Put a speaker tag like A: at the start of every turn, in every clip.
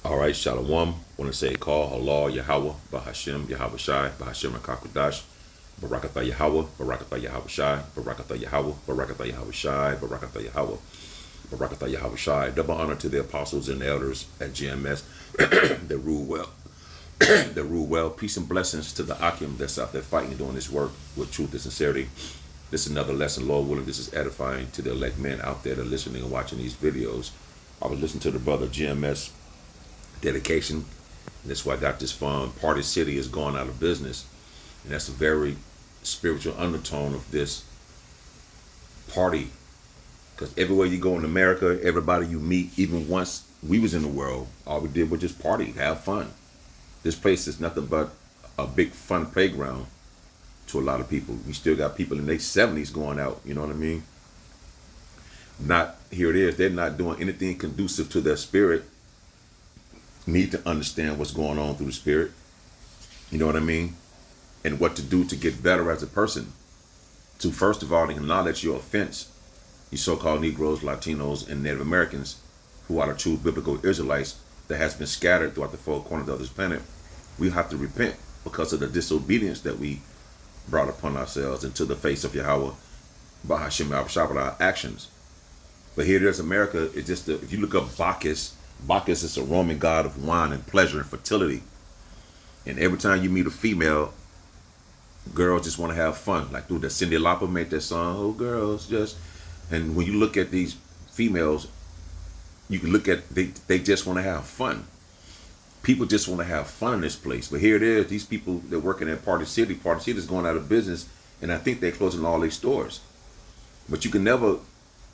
A: All right, Shalom. Want to say call Allah, Yahweh, Bahashem, Yahweh Shai, Bahashem Rakakwadash, Barakatha Yahweh, Barakatha Yahweh Shai, Barakatha Yahweh, Barakatha Yahweh Shai, Barakatha Yahweh, Barakatha Yahweh Shai. Double honor to the apostles and elders at GMS that rule well. That rule well. Peace and blessings to the Akim that's out there fighting and doing this work with truth and sincerity. This is another lesson, Lord willing. This is edifying to the elect men out there that are listening and watching these videos. I was listening to the brother GMS dedication. And that's why I got this fun. Party City is going out of business. And that's a very spiritual undertone of this party. Because everywhere you go in America, everybody you meet, even once we was in the world, all we did was just party, have fun. This place is nothing but a big fun playground to a lot of people. We still got people in their 70s going out, you know what I mean? Not, here it is, they're not doing anything conducive to their spirit. Need to understand what's going on through the spirit, you know what I mean? And what to do to get better as a person. To first of all, acknowledge your offense. You so-called Negroes, Latinos, and Native Americans, who are the true biblical Israelites that has been scattered throughout the four corners of this planet. We have to repent because of the disobedience that we brought upon ourselves into the face of Yahweh, Bahashem Yahweh, with our actions. But here it is, America, it's just, if you look up Bacchus, Bacchus is a Roman god of wine and pleasure and fertility. And every time you meet a female, girls just want to have fun. Like, dude, that Cyndi Lauper made that song, oh, girls, just... And when you look at these females, you can look at, they just want to have fun. People just want to have fun in this place. But here it is, these people that working at Party City is going out of business, and I think they're closing all their stores. But you can never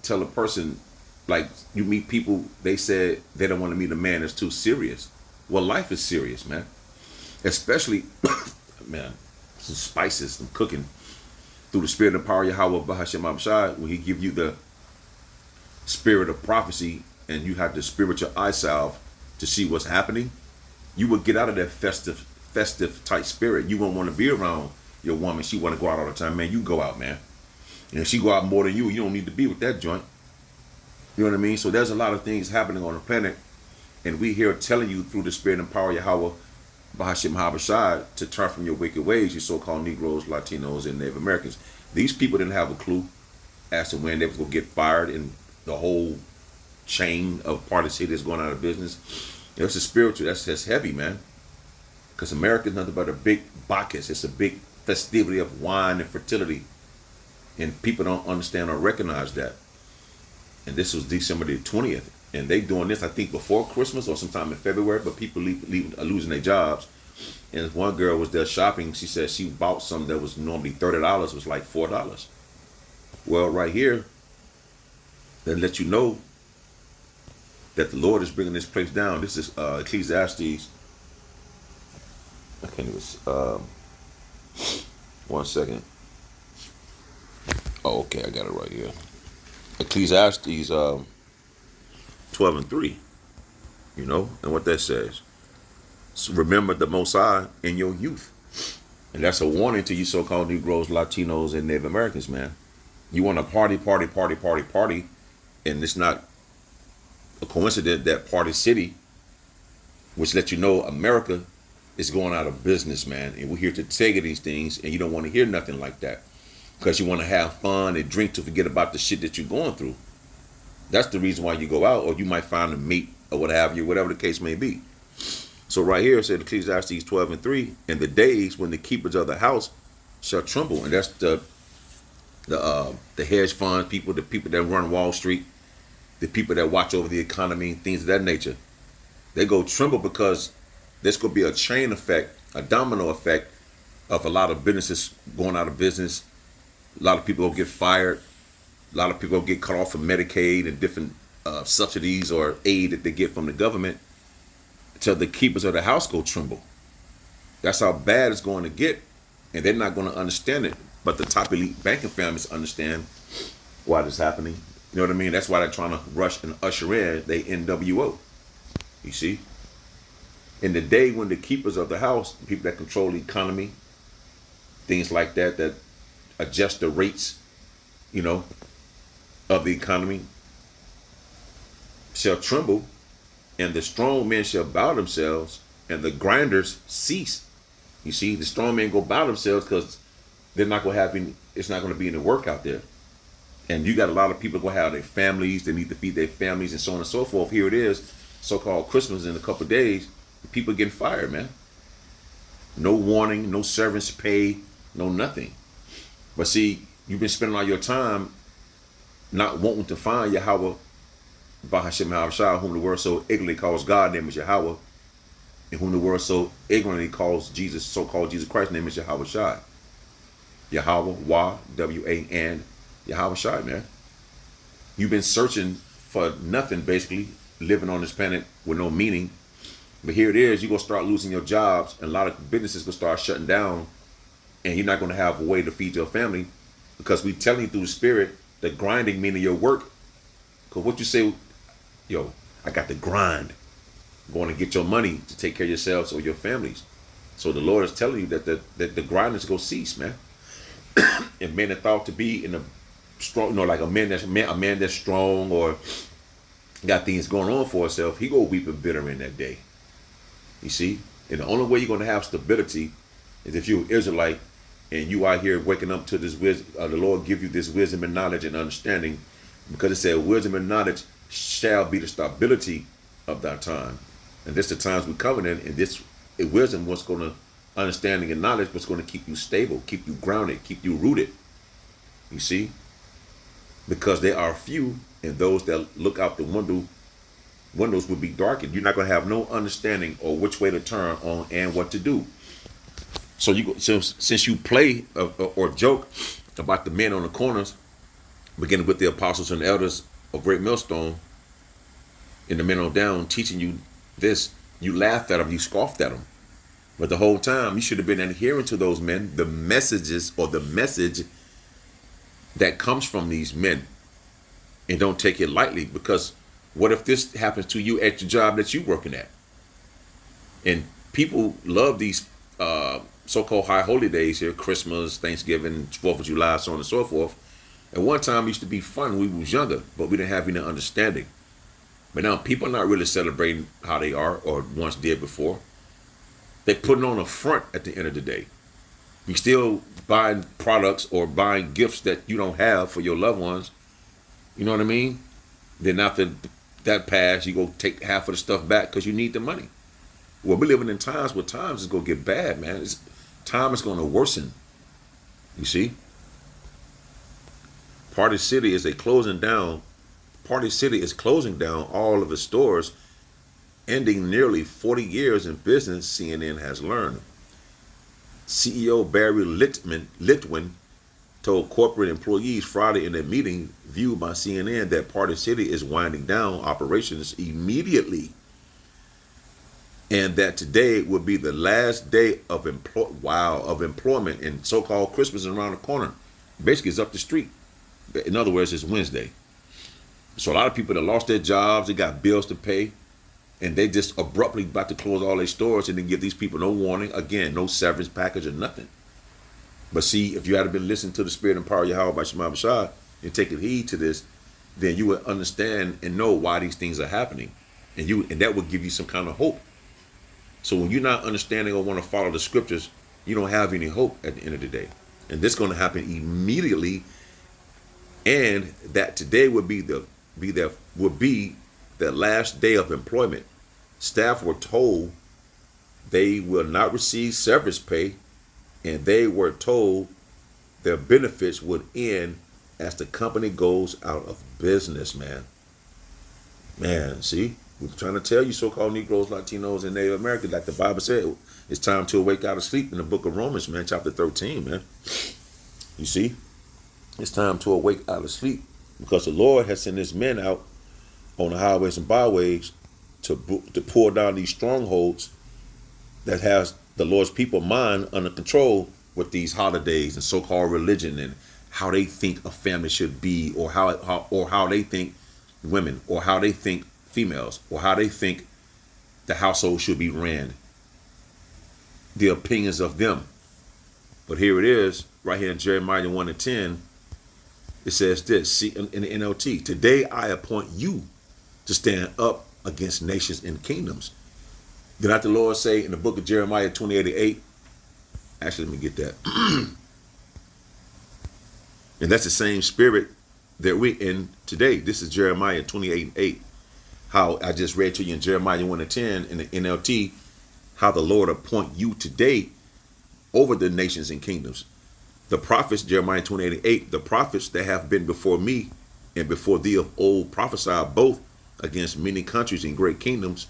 A: tell a person, like, you meet people, they said they don't want to meet a man that's too serious. Well, life is serious, man. Especially, man, some spices, some cooking. Through the spirit and power of Yahweh, Bahashem Abshai, when he give you the spirit of prophecy and you have the spiritual eye salve to see what's happening, you will get out of that festive type spirit. You won't want to be around your woman. She want to go out all the time. Man, you go out, man. And if she go out more than you don't need to be with that joint. You know what I mean? So there's a lot of things happening on the planet, and we here telling you through the spirit and power of Yahweh, Bahashem Habashai, to turn from your wicked ways, you so-called Negroes, Latinos, and Native Americans. These people didn't have a clue as to when they was going to get fired, and the whole chain of Party City is going out of business. It's a spiritual, that's heavy, man. Because America is nothing but a big Bacchus. It's a big festivity of wine and fertility. And people don't understand or recognize that. And this was December the 20th. And they doing this, I think, before Christmas or sometime in February, but people are losing their jobs. And one girl was there shopping. She said she bought something that was normally $30, was like $4. Well, right here, they let you know that the Lord is bringing this place down. This is Ecclesiastes. I can't even, 1 second. Oh, okay, I got it right here. Ecclesiastes 12 and 3, you know, and what that says. So remember the Most High in your youth. And that's a warning to you so-called Negroes, Latinos, and Native Americans, man. You want to party, and it's not a coincidence that Party City, which let you know America is going out of business, man. And we're here to tell you these things, and you don't want to hear nothing like that. Because you want to have fun and drink to forget about the shit that you're going through. That's the reason why you go out, or you might find a mate or what have you, whatever the case may be. So right here it said Ecclesiastes 12 and 3, in the days when the keepers of the house shall tremble. And that's the hedge fund people, the people that run Wall Street, the people that watch over the economy, things of that nature. They go tremble because there's going to be a chain effect, a domino effect of a lot of businesses going out of business. A lot of people will get fired. A lot of people get cut off from Medicaid and different subsidies or aid that they get from the government, till the keepers of the house go tremble. That's how bad it's going to get, and they're not going to understand it. But the top elite banking families understand why this is happening. You know what I mean? That's why they're trying to rush and usher in the NWO. You see? In the day when the keepers of the house, the people that control the economy, things like that, that adjust the rates, you know, of the economy, shall tremble. And the strong men shall bow themselves, and the grinders cease. You see, the strong men go bow themselves because they're not going to have any, it's not going to be any work out there. And you got a lot of people going to have their families, they need to feed their families, and so on and so forth. Here it is, so-called Christmas in a couple of days, people getting fired, man. No warning, no severance pay, no nothing. But see, you've been spending all your time not wanting to find Yahweh, Bahashem Yahushua, whom the world so ignorantly calls God, name is Yahweh, and whom the world so ignorantly calls Jesus, so-called Jesus Christ, name is Yahweh Shai. Yahweh, Wah, W-A, and Yahweh Shai, man. You've been searching for nothing, basically, living on this planet with no meaning. But here it is, you're going to start losing your jobs, and a lot of businesses going to start shutting down, and you're not going to have a way to feed your family, because we telling you through the Spirit that grinding meaning your work. Because what you say, yo, I got to grind, going to get your money to take care of yourselves or your families. So the Lord is telling you that the grind is going to cease, man. And men are thought to be in a strong, you know, like a man that's strong or got things going on for himself, he go weep and bitter in that day. You see? And the only way you're going to have stability is if you're an Israelite and you out here waking up to this wisdom, the Lord give you this wisdom and knowledge and understanding, because it said wisdom and knowledge shall be the stability of that time. And this the times we're coming in, and this wisdom what's going to, understanding and knowledge what's going to keep you stable, keep you grounded, keep you rooted. You see? Because there are few, and those that look out the windows will be darkened. You're not going to have no understanding or which way to turn on and what to do. So since you play or joke about the men on the corners, beginning with the apostles and elders of Great Millstone, and the men on down teaching you this, you laughed at them, you scoffed at them. But the whole time, you should have been adhering to those men, the messages or the message that comes from these men. And don't take it lightly, because what if this happens to you at your job that you're working at? And people love these so-called high holy days here, Christmas, Thanksgiving, 4th of July, so on and so forth. At one time, it used to be fun when we was younger, but we didn't have any understanding. But now people are not really celebrating how they are or once did before. They're putting on a front at the end of the day. You're still buying products or buying gifts that you don't have for your loved ones. You know what I mean? Then after that pass, you go take half of the stuff back because you need the money. Well, we're living in times where times is going to get bad, man. Time is going to worsen. You see? Party City is closing down all of its stores, ending nearly 40 years in business, CNN has learned. CEO Barry Litwin told corporate employees Friday in a meeting viewed by CNN that Party City is winding down operations immediately, and that today would be the last day of employment, and so-called Christmas is around the corner. Basically, it's up the street. In other words, it's Wednesday. So a lot of people that lost their jobs, they got bills to pay, and they just abruptly about to close all their stores and then give these people no warning. Again, no severance package or nothing. But see, if you had been listening to the Spirit and power of Yahweh by Shema Bashar and taking heed to this, then you would understand and know why these things are happening. And that would give you some kind of hope. So when you're not understanding or want to follow the scriptures, you don't have any hope at the end of the day. And this is going to happen immediately. And that today would be the last day of employment. Staff were told they will not receive severance pay, and they were told their benefits would end as the company goes out of business, man. Man, see, we're trying to tell you, so-called Negroes, Latinos, and Native Americans, like the Bible said, it's time to awake out of sleep in the book of Romans, man, chapter 13, man. You see? It's time to awake out of sleep, because the Lord has sent his men out on the highways and byways to pull down these strongholds that has the Lord's people mind under control with these holidays and so-called religion and how they think a family should be, or how they think women, or how they think females, or how they think the household should be ran. The opinions of them. But here it is, right here in Jeremiah 1:10. It says this, see, in the NLT, today I appoint you to stand up against nations and kingdoms. Did not the Lord say in the book of Jeremiah 28:8? Actually, let me get that. And that's the same spirit that we're in today. This is Jeremiah 28:8. How I just read to you in Jeremiah 1:10 in the NLT, how the Lord appoint you today over the nations and kingdoms. The prophets, Jeremiah 28:8, the prophets that have been before me and before thee of old prophesied both against many countries and great kingdoms,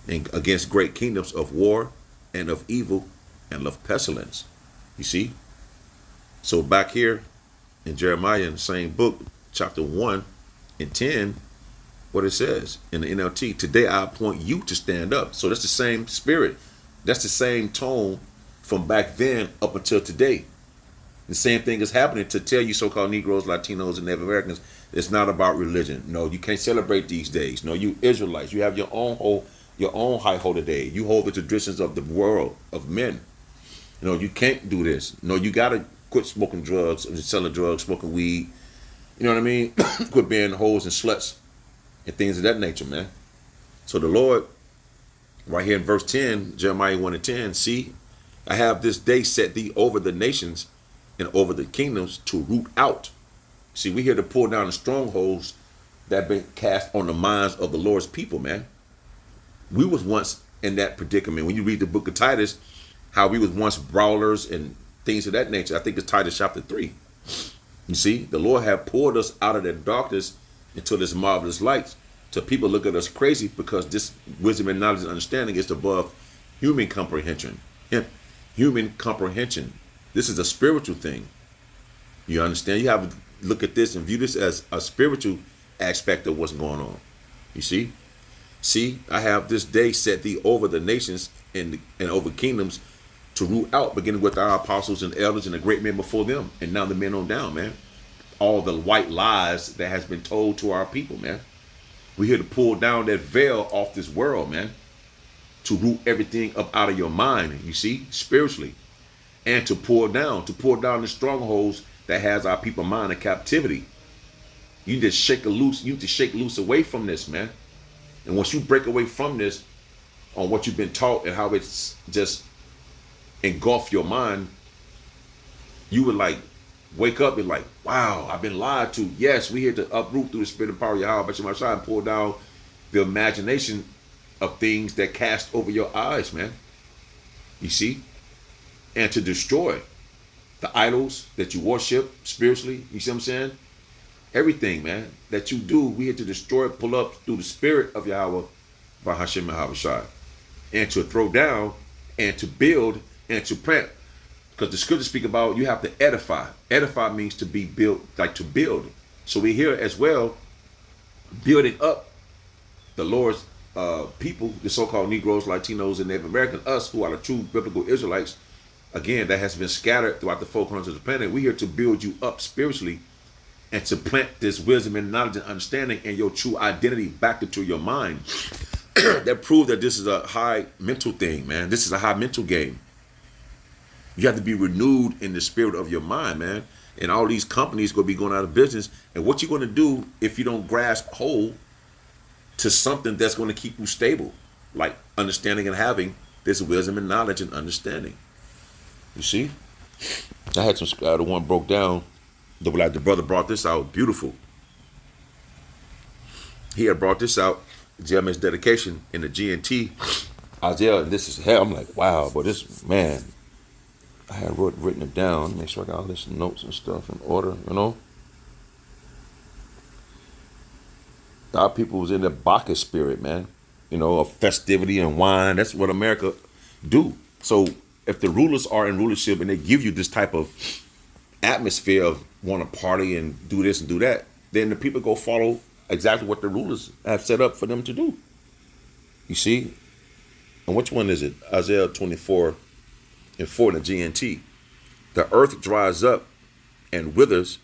A: and against great kingdoms of war and of evil and of pestilence. You see? So back here in Jeremiah, in the same book, chapter 1:10, what it says in the NLT, today I appoint you to stand up. So that's the same spirit. That's the same tone from back then up until today. The same thing is happening to tell you so-called Negroes, Latinos, and Native Americans, it's not about religion. No, you can't celebrate these days. No, you Israelites, you have your own high holy day. You hold the traditions of the world, of men. You know, you can't do this. No, you got to quit smoking drugs, selling drugs, smoking weed. You know what I mean? Quit being hoes and sluts and things of that nature, man. So the Lord, right here in verse 10, Jeremiah 1:10, see, I have this day set thee over the nations and over the kingdoms to root out. See, we here to pull down the strongholds that have been cast on the minds of the Lord's people, man. We was once in that predicament. When you read the book of Titus, how we was once brawlers and things of that nature. I think it's Titus chapter 3. You see, the Lord have pulled us out of that darkness into this marvelous light. So people look at us crazy because this wisdom and knowledge and understanding is above human comprehension. Human comprehension. This is a spiritual thing. You understand? You have to look at this and view this as a spiritual aspect of what's going on. You see? See, I have this day set thee over the nations and over kingdoms to root out, beginning with our apostles and elders and the great men before them. And now the men on down, man. All the white lies that has been told to our people, man. We're here to pull down that veil off this world, man. To root everything up out of your mind, you see, spiritually. And to pour down the strongholds that has our people mind in captivity. You just shake loose. You need to shake loose away from this, man. And once you break away from this, on what you've been taught and how it's just engulfed your mind, you would like wake up and like, wow, I've been lied to. Yes, we're here to uproot through the spirit and power of Yahweh, but you might try and pull down the imagination of things that cast over your eyes, man. You see? And to destroy the idols that you worship spiritually. You see what I'm saying? Everything, man, that you do, we here to destroy it, pull up through the spirit of Yahweh by Hashem and Habashai. And to throw down and to build and to plant. Because the scriptures speak about you have to edify. Edify means to be built, like to build. So we're here as well, building up the Lord's people, the so-called Negroes, Latinos, and Native Americans, us who are the true biblical Israelites, again, that has been scattered throughout the four corners of the planet. We're here to build you up spiritually and to plant this wisdom and knowledge and understanding and your true identity back into your mind. That proves that this is a high mental thing, man. This is a high mental game. You have to be renewed in the spirit of your mind, man. And all these companies going to be going out of business. And what you're going to do if you don't grasp hold to something that's going to keep you stable, like understanding and having this wisdom and knowledge and understanding. You see? I had some, the one broke down, the brother brought this out, beautiful. He had brought this out, Jeremy's dedication in the GNT, Isaiah, and this is hell. I'm like, wow, but this, man, I had written it down, make sure I got all this notes and stuff in order, you know. Our people was in the Bacchus spirit, man. You know, of festivity and wine. That's what America do. So if the rulers are in rulership and they give you this type of atmosphere of want to party and do this and do that, then the people go follow exactly what the rulers have set up for them to do. You see? And which one is it? Isaiah 24:4 in the GNT. The earth dries up and withers.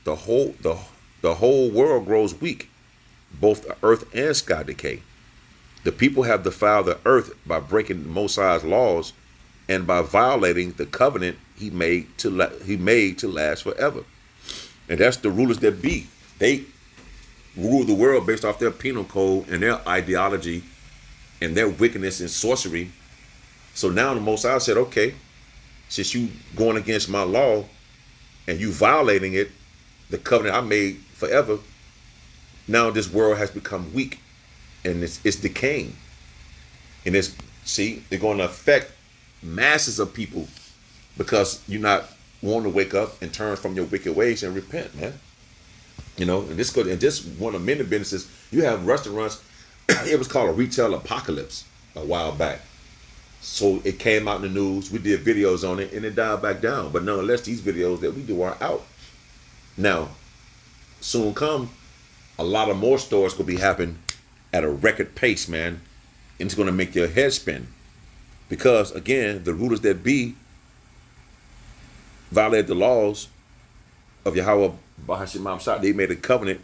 A: The whole world grows weak. Both the earth and sky decay. The people have defiled the earth by breaking the Most High's laws and by violating the covenant he made to last forever. And that's the rulers that be. rule the world based off their penal code and their ideology and their wickedness and sorcery. So now the Most High said, okay, since you going against my law and you violating it, the covenant I made forever, now this world has become weak and it's decaying. And they're going to affect masses of people because you're not wanting to wake up and turn from your wicked ways and repent, man. And this one of many businesses. You have restaurants. It was called a retail apocalypse a while back. So it came out in the news. We did videos on it, and it died back down. But nonetheless, these videos that we do are out. Now, soon come, a lot of more stores will be happening at a record pace, man. And it's going to make your head spin. Because, again, the rulers that be violated the laws of Yahweh Bahashimam Shah. They made a covenant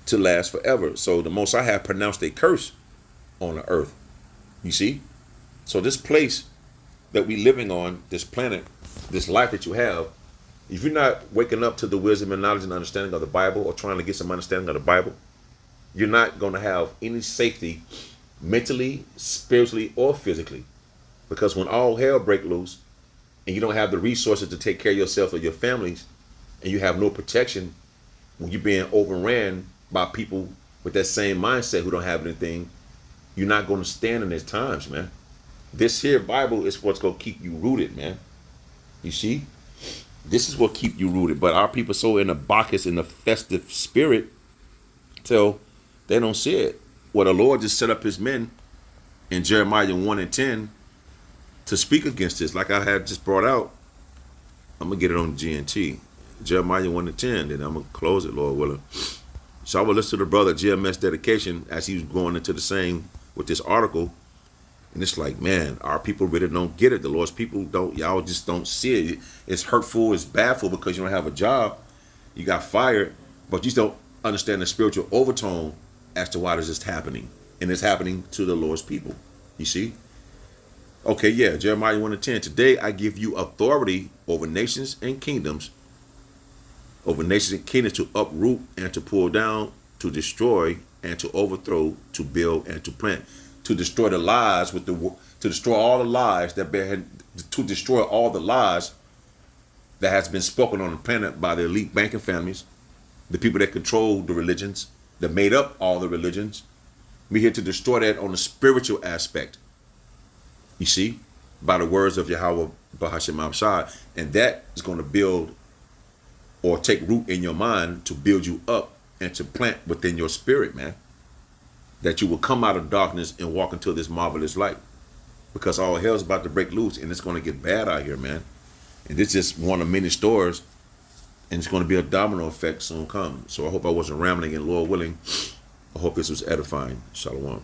A: to last forever. So the Most High have pronounced a curse on the earth. You see? So this place that we living on, this planet, this life that you have, if you're not waking up to the wisdom and knowledge and understanding of the Bible, or trying to get some understanding of the Bible, you're not going to have any safety mentally, spiritually, or physically. Because when all hell breaks loose and you don't have the resources to take care of yourself or your families, and you have no protection when you're being overran by people with that same mindset who don't have anything, you're not going to stand in these times, man. This here Bible is what's going to keep you rooted, man. You see? This is what keep you rooted. But our people so in the Bacchus, in the festive spirit, till they don't see it. Well, the Lord just set up his men in Jeremiah 1 and 10 to speak against this. Like I had just brought out, I'm going to get it on GNT. Jeremiah 1 and 10, then I'm going to close it, Lord willing. So I will listen to the brother GMS dedication as he was going into the same with this article. And it's like, man, our people really don't get it. The Lord's people y'all just don't see it. It's hurtful, it's badful because you don't have a job. You got fired, but you just don't understand the spiritual overtone as to why this is happening. And it's happening to the Lord's people. You see? Okay, yeah, Jeremiah 1 and 10. Today I give you authority over nations and kingdoms, to uproot and to pull down, to destroy and to overthrow, to build and to plant, to destroy the lies to destroy all the lies to destroy all the lies that has been spoken on the planet by the elite banking families, the people that control the religions, that made up all the religions. We're here to destroy that on the spiritual aspect. You see, by the words of Yahweh Bahashimam Shah, and that is going to build or take root in your mind to build you up and to plant within your spirit, man. That you will come out of darkness and walk into this marvelous light. Because all hell's about to break loose and it's going to get bad out here, man. And this is just one of many stores, and it's going to be a domino effect soon come. So I hope I wasn't rambling, and Lord willing, I hope this was edifying. Shalom.